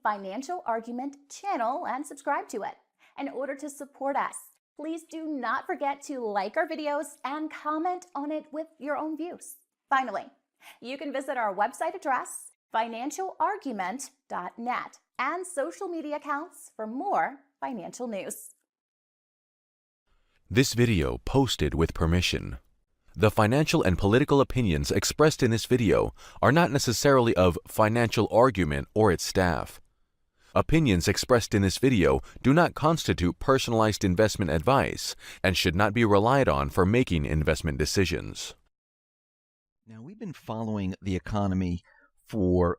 Financial Argument channel and subscribe to it. In order to support us, please do not forget to like our videos and comment on it with your own views. Finally, you can visit our website address, financialargument.net, and social media accounts for more financial news. This video posted with permission. The financial and political opinions expressed in this video are not necessarily of Financial Argument or its staff. Opinions expressed in this video do not constitute personalized investment advice and should not be relied on for making investment decisions. Now, we've been following the economy for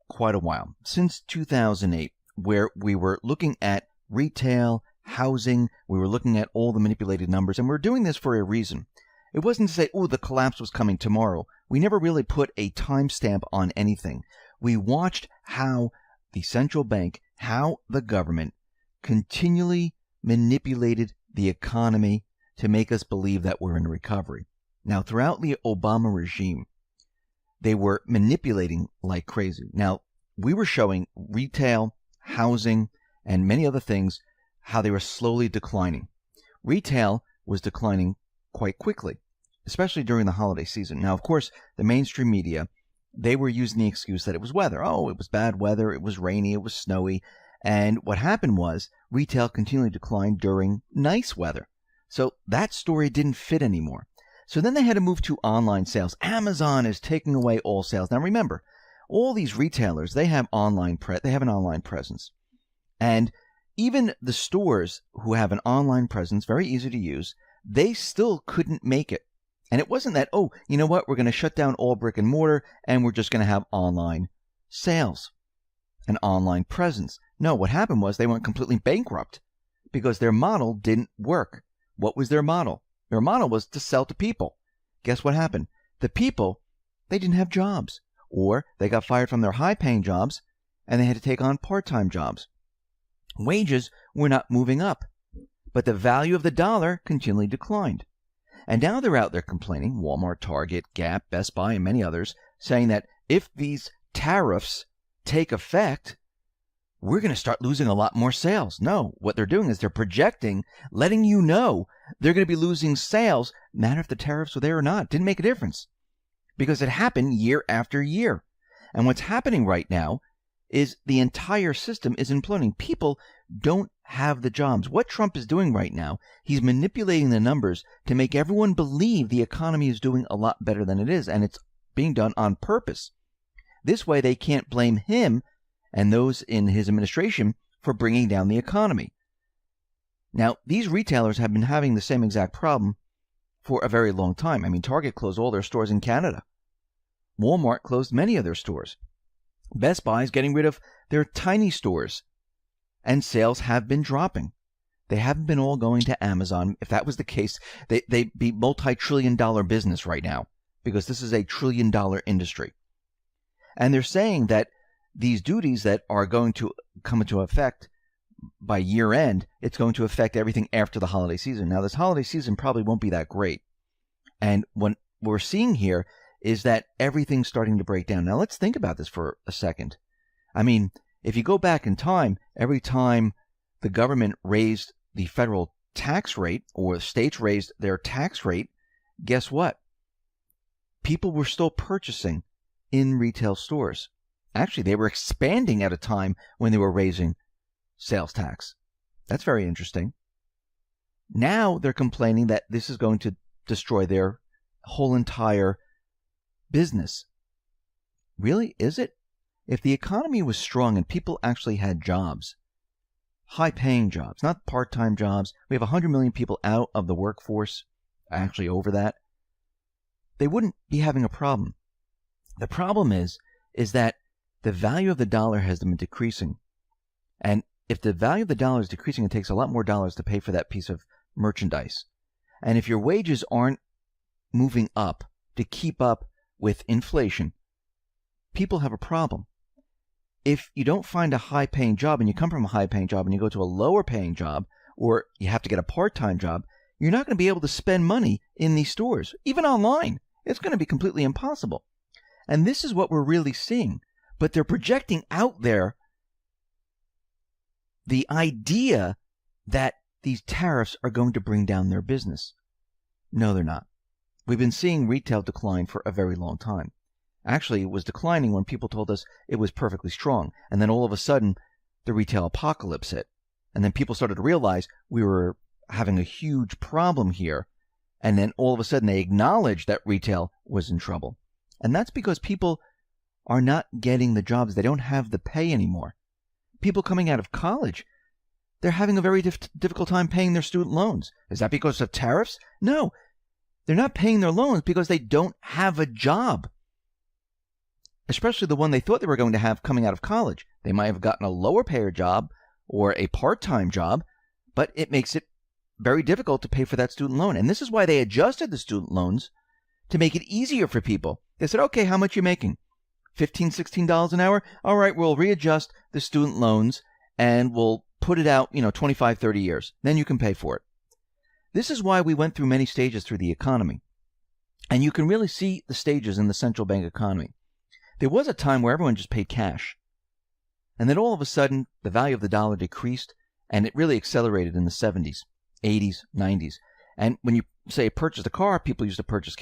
quite a while, since 2008, where we were looking at retail, housing, we were looking at all the manipulated numbers, and we're doing this for a reason. It wasn't to say, oh, the collapse was coming tomorrow. We never really put a timestamp on anything. We watched how the central bank, how the government continually manipulated the economy to make us believe that we're in a recovery. Now, throughout the Obama regime, they were manipulating like crazy. Now, we were showing retail, housing, and many other things, how they were slowly declining. Retail was declining quite quickly, especially during the holiday season. Now, of course, the mainstream media, they were using the excuse that it was weather. Oh, it was bad weather, it was rainy, it was snowy. And what happened was retail continually declined during nice weather. So that story didn't fit anymore. So then they had to move to online sales. Amazon is taking away all sales. Now remember, all these retailers, they have an online presence. And even the stores who have an online presence, very easy to use, they still couldn't make it. And it wasn't that, oh, you know what, we're going to shut down all brick and mortar and we're just going to have online sales, an online presence. No, what happened was they went completely bankrupt because their model didn't work. What was their model? Their model was to sell to people. Guess what happened? The people, they didn't have jobs, or they got fired from their high-paying jobs and they had to take on part-time jobs. Wages were not moving up, but the value of the dollar continually declined. And now they're out there complaining, Walmart, Target, Gap, Best Buy, and many others, saying that if these tariffs take effect, we're going to start losing a lot more sales. No, what they're doing is they're projecting, letting you know they're going to be losing sales, no matter if the tariffs were there or not. It didn't make a difference because it happened year after year. And what's happening right now is the entire system is imploding. People don't have the jobs. What Trump is doing right now, he's manipulating the numbers to make everyone believe the economy is doing a lot better than it is, and it's being done on purpose. This way they can't blame him and those in his administration for bringing down the economy. Now, these retailers have been having the same exact problem for a very long time. I mean, Target closed all their stores in Canada. Walmart closed many of their stores. Best Buy is getting rid of their tiny stores, and sales have been dropping. They haven't been all going to Amazon. If that was the case, they'd be multi-trillion-dollar business right now, because this is a trillion-dollar industry. And they're saying that these duties that are going to come into effect by year end, it's going to affect everything after the holiday season. Now, this holiday season probably won't be that great. And what we're seeing here is that everything's starting to break down. Now, let's think about this for a second. I mean, if you go back in time, every time the government raised the federal tax rate or states raised their tax rate, guess what? People were still purchasing in retail stores. Actually, they were expanding at a time when they were raising sales tax. That's very interesting. Now they're complaining that this is going to destroy their whole entire business. Really? Is it? If the economy was strong and people actually had jobs, high-paying jobs, not part-time jobs, we have 100 million people out of the workforce, actually over that, they wouldn't be having a problem. The problem is that the value of the dollar has been decreasing. And if the value of the dollar is decreasing, it takes a lot more dollars to pay for that piece of merchandise. And if your wages aren't moving up to keep up with inflation, people have a problem. If you don't find a high-paying job and you come from a high-paying job and you go to a lower-paying job, or you have to get a part-time job, you're not going to be able to spend money in these stores, even online. It's going to be completely impossible. And this is what we're really seeing. But they're projecting out there the idea that these tariffs are going to bring down their business. No, they're not. We've been seeing retail decline for a very long time. Actually, it was declining when people told us it was perfectly strong. And then all of a sudden, the retail apocalypse hit. And then people started to realize we were having a huge problem here. And then all of a sudden, they acknowledged that retail was in trouble. And that's because people are not getting the jobs. They don't have the pay anymore. People coming out of college, they're having a very difficult time paying their student loans. Is that because of tariffs? No. They're not paying their loans because they don't have a job. Especially the one they thought they were going to have coming out of college. They might have gotten a lower payer job or a part-time job, but it makes it very difficult to pay for that student loan. And this is why they adjusted the student loans to make it easier for people. They said, okay, how much are you making? $15, $16 an hour? All right, we'll readjust the student loans and we'll put it out, 25, 30 years. Then you can pay for it. This is why we went through many stages through the economy. And you can really see the stages in the central bank economy. There was a time where everyone just paid cash. And then all of a sudden, the value of the dollar decreased, and it really accelerated in the 70s, 80s, 90s. And when you say purchase a car, people used to purchase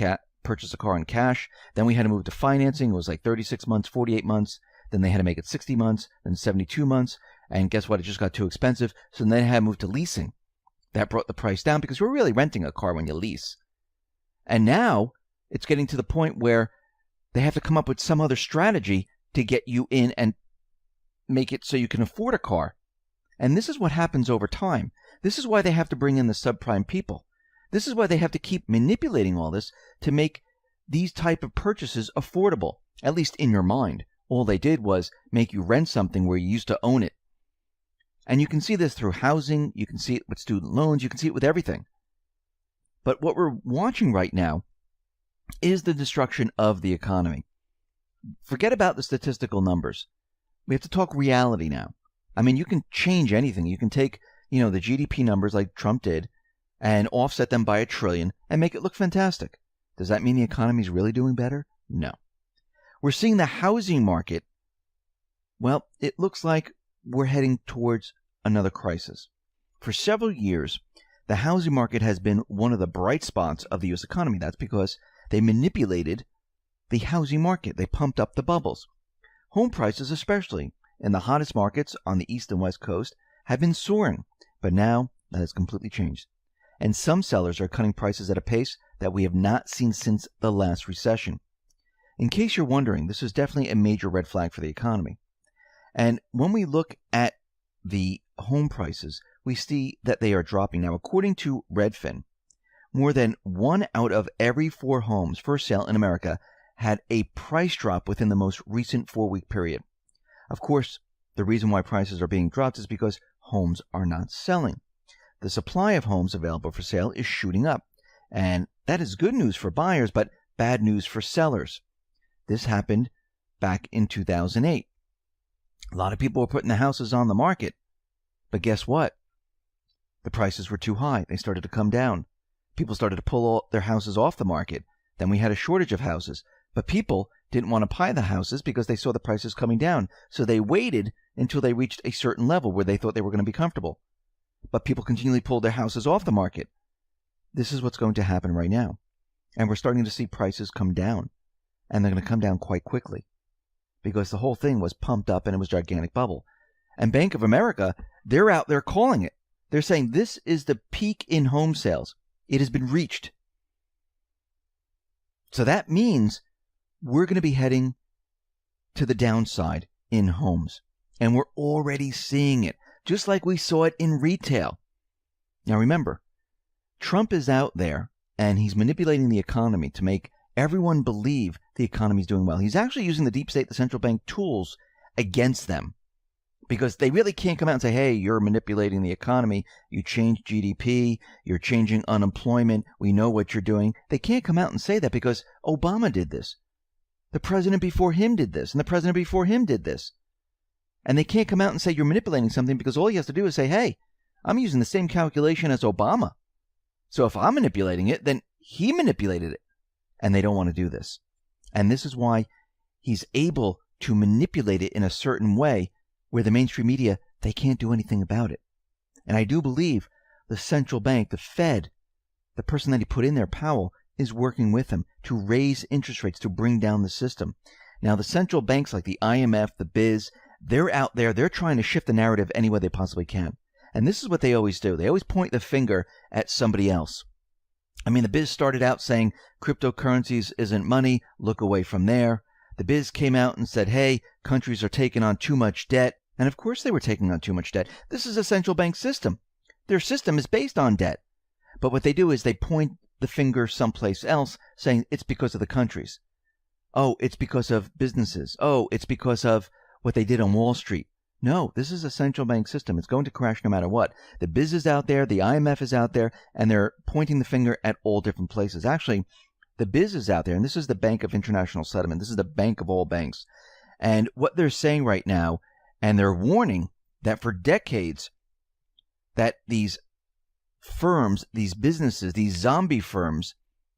a car in cash. Then we had to move to financing. It was like 36 months, 48 months. Then they had to make it 60 months, then 72 months. And guess what? It just got too expensive. So then they had to move to leasing. That brought the price down because you're really renting a car when you lease. And now it's getting to the point where they have to come up with some other strategy to get you in and make it so you can afford a car. And this is what happens over time. This is why they have to bring in the subprime people. This is why they have to keep manipulating all this to make these type of purchases affordable, at least in your mind. All they did was make you rent something where you used to own it. And you can see this through housing. You can see it with student loans. You can see it with everything. But what we're watching right now is the destruction of the economy. Forget about the statistical numbers. We have to talk reality now. I mean, you can change anything. You can take, the GDP numbers like Trump did and offset them by $1 trillion and make it look fantastic. Does that mean the economy is really doing better? No. We're seeing the housing market. Well, it looks like we're heading towards another crisis. For several years, the housing market has been one of the bright spots of the U.S. economy. That's because they manipulated the housing market. They pumped up the bubbles. Home prices, especially in the hottest markets on the East and West Coast, have been soaring. But now that has completely changed. And some sellers are cutting prices at a pace that we have not seen since the last recession. In case you're wondering, this is definitely a major red flag for the economy. And when we look at the home prices, we see that they are dropping. Now, according to Redfin, more than 1 out of every 4 homes for sale in America had a price drop within the most recent 4-week period. Of course, the reason why prices are being dropped is because homes are not selling. The supply of homes available for sale is shooting up. And that is good news for buyers, but bad news for sellers. This happened back in 2008. A lot of people were putting the houses on the market. But guess what? The prices were too high. They started to come down. People started to pull all their houses off the market. Then we had a shortage of houses. But people didn't want to buy the houses because they saw the prices coming down. So they waited until they reached a certain level where they thought they were going to be comfortable. But people continually pulled their houses off the market. This is what's going to happen right now. And we're starting to see prices come down. And they're going to come down quite quickly. Because the whole thing was pumped up and it was a gigantic bubble. And Bank of America, they're out there calling it. They're saying this is the peak in home sales. It has been reached. So that means we're going to be heading to the downside in homes. And we're already seeing it, just like we saw it in retail. Now remember, Trump is out there and he's manipulating the economy to make everyone believe the economy is doing well. He's actually using the deep state, the central bank tools against them. Because they really can't come out and say, hey, you're manipulating the economy. You changed GDP. You're changing unemployment. We know what you're doing. They can't come out and say that because Obama did this. The president before him did this. And the president before him did this. And they can't come out and say you're manipulating something because all he has to do is say, hey, I'm using the same calculation as Obama. So if I'm manipulating it, then he manipulated it. And they don't want to do this. And this is why he's able to manipulate it in a certain way where the mainstream media, they can't do anything about it. And I do believe the central bank, the Fed, the person that he put in there, Powell, is working with him to raise interest rates to bring down the system. Now, the central banks like the IMF, the BIS, they're out there. They're trying to shift the narrative any way they possibly can. And this is what they always do. They always point the finger at somebody else. I mean, the BIS started out saying cryptocurrencies isn't money. Look away from there. The BIS came out and said, hey, countries are taking on too much debt. And of course they were taking on too much debt. This is a central bank system. Their system is based on debt. But what they do is they point the finger someplace else, saying it's because of the countries. Oh, it's because of businesses. Oh, it's because of what they did on Wall Street. No, this is a central bank system. It's going to crash no matter what. The BIS is out there, the IMF is out there, and they're pointing the finger at all different places. Actually, the BIS is out there, and this is the Bank of International Settlement. This is the bank of all banks. And what they're saying right now, and they're warning that for decades, that these firms, these businesses, these zombie firms,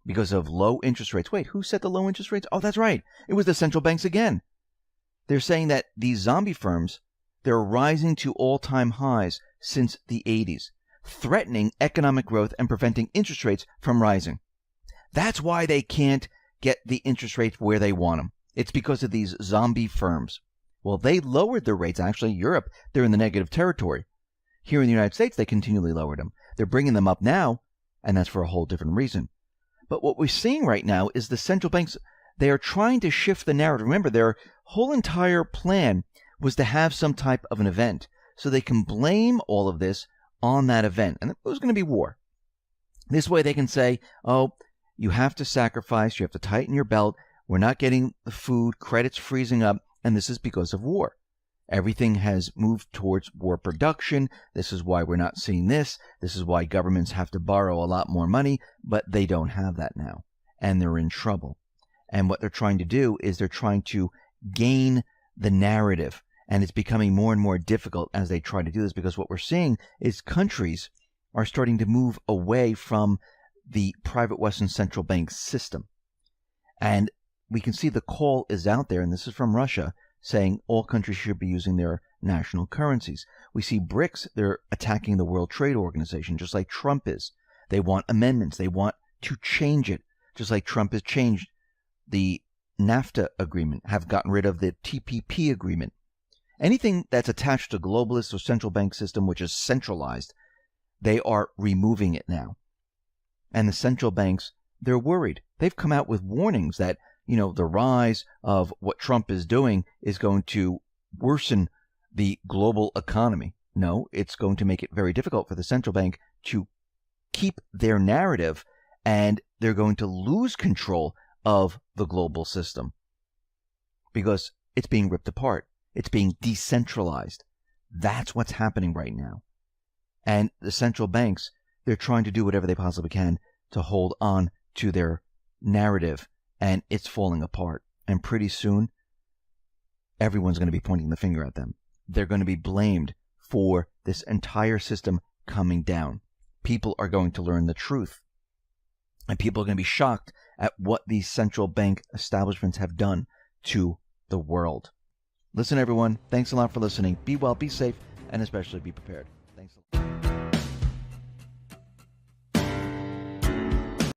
because of low interest rates. Wait, who set the low interest rates? Oh, that's right. It was the central banks again. They're saying that these zombie firms, they're rising to all-time highs since the 80s, threatening economic growth and preventing interest rates from rising. That's why they can't get the interest rates where they want them. It's because of these zombie firms. Well, they lowered their rates. Actually, Europe, they're in the negative territory. Here in the United States, they continually lowered them. They're bringing them up now, and that's for a whole different reason. But what we're seeing right now is the central banks, they are trying to shift the narrative. Remember, their whole entire plan was to have some type of an event so they can blame all of this on that event. And it was going to be war. This way they can say, oh, you have to sacrifice, you have to tighten your belt, we're not getting the food, credit's freezing up, and this is because of war. Everything has moved towards war production. This is why we're not seeing this. This is why governments have to borrow a lot more money, but they don't have that now, and they're in trouble. And what they're trying to do is they're trying to gain the narrative, and it's becoming more and more difficult as they try to do this, because what we're seeing is countries are starting to move away from the private Western central bank system. And we can see the call is out there, and this is from Russia, saying all countries should be using their national currencies. We see BRICS, they're attacking the World Trade Organization, just like Trump is. They want amendments. They want to change it, just like Trump has changed the NAFTA agreement, have gotten rid of the TPP agreement. Anything that's attached to globalist or central bank system, which is centralized, they are removing it now. And the central banks, they're worried. They've come out with warnings that, the rise of what Trump is doing is going to worsen the global economy. No, it's going to make it very difficult for the central bank to keep their narrative, and they're going to lose control of the global system because it's being ripped apart. It's being decentralized. That's what's happening right now. And the central banks, they're trying to do whatever they possibly can to hold on to their narrative, and it's falling apart. And pretty soon, everyone's going to be pointing the finger at them. They're going to be blamed for this entire system coming down. People are going to learn the truth. And people are going to be shocked at what these central bank establishments have done to the world. Listen, everyone, thanks a lot for listening. Be well, be safe, and especially be prepared. Thanks a lot.